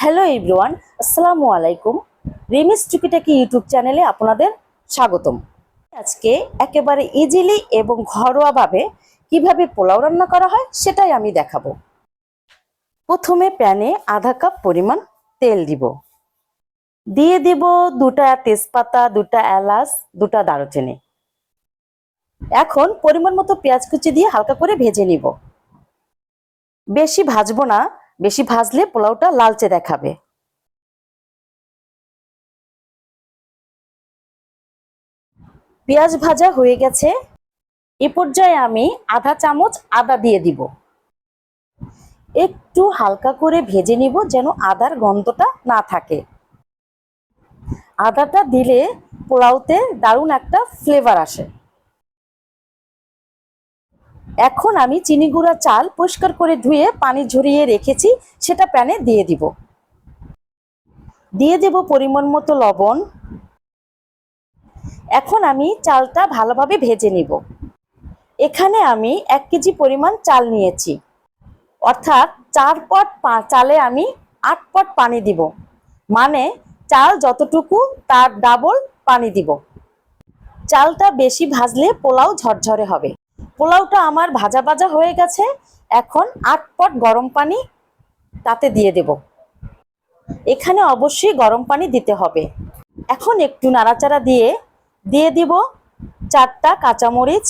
Hello everyone, আসসালামু আলাইকুম। রিমিস টুকিটাকি ইউটিউব চ্যানেলে আপনাদের স্বাগতম। আজকে একেবারে ইজিলি এবং ঘরোয়াভাবে কিভাবে পোলাও রান্না করা হয় সেটাই আমি দেখাবো। প্রথমে প্যানে আধা কাপ পরিমাণ তেল দিয়ে দিব দুটা তেজপাতা, দুটা এলাচ, দুটা দারুচিনি। এখন পরিমাণ মতো পেঁয়াজ কুচি দিয়ে হালকা করে ভেজে নিব। বেশি ভাজবো না, বেশি ভাজলে পোলাওটা লালচে দেখাবে। পেঁয়াজ ভাজা হয়ে গেছে। এ পর্যায়ে আমি আধা চামচ আদা দিয়ে দিব। একটু হালকা করে ভেজে নিব যেন আদার গন্ধটা না থাকে। আদাটা দিলে পোলাওতে দারুণ একটা ফ্লেভার আসে। এখন আমি চিনি গুঁড়া চাল পরিষ্কার করে ধুয়ে পানি ঝরিয়ে রেখেছি, সেটা প্যানে দিয়ে দেব পরিমাণ মতো লবণ। এখন আমি চালটা ভালোভাবে ভেজে নিব। এখানে আমি 1 কেজি পরিমাণ চাল নিয়েছি, অর্থাৎ 4 পট চালে আমি 8 পট পানি দিব, মানে চাল যতটুকু তার ডাবল পানি দিব। চালটা বেশি ভাজলে পোলাও ঝরঝরে হবে। পোলাওটা আমার ভাজা ভাজা হয়ে গেছে। এখন 8 পট গরম পানি তাতে দিয়ে দেব। এখানে অবশ্যই গরম পানি দিতে হবে। এখন একটু নাড়াচাড়া দিয়ে দিব 4টা কাঁচামরিচ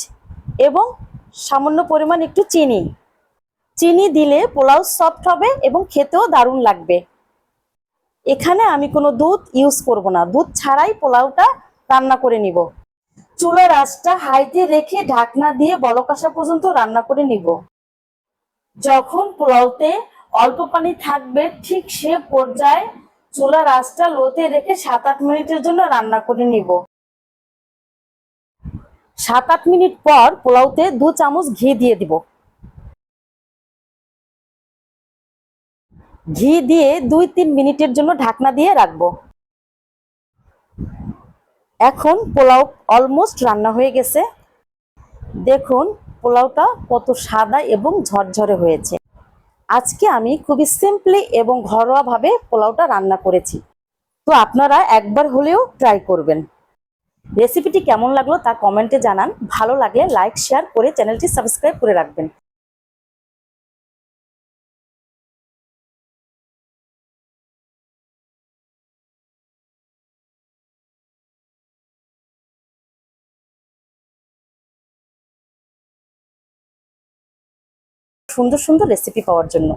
এবং সামান্য পরিমাণ একটু চিনি দিলে পোলাও সফট হবে এবং খেতেও দারুণ লাগবে। এখানে আমি কোনো দুধ ইউজ করব না, দুধ ছাড়াই পোলাওটা রান্না করে নিব। চুলার আঁচটা হাইতে রেখে ঢাকনা দিয়ে বলক আসা পর্যন্ত রান্না করে নিব। যখন পোলাওতে অল্প পানি থাকবে ঠিক সে পর্যায়ে চুলার আঁচটা লোতে রেখে 7-8 মিনিটের জন্য রান্না করে নিব। 7-8 মিনিট পর পোলাওতে 2 চামচ ঘি দিয়ে দিব। ঘি দিয়ে 2-3 মিনিটের জন্য ঢাকনা দিয়ে রাখবো। এখন পোলাও অলমোস্ট রান্না হয়ে গেছে। দেখুন পোলাওটা কত সাদা এবং ঝরঝরে হয়েছে। আজকে আমি খুবই সিম্পলি এবং ঘরোয়াভাবে পোলাওটা রান্না করেছি, তো আপনারা একবার হলেও ট্রাই করবেন। রেসিপিটি কেমন লাগলো তা কমেন্টে জানান। ভালো লাগলে লাইক শেয়ার করে চ্যানেলটি সাবস্ক্রাইব করে রাখবেন। সুন্দর সুন্দর রেসিপি পাওয়ার জন্য।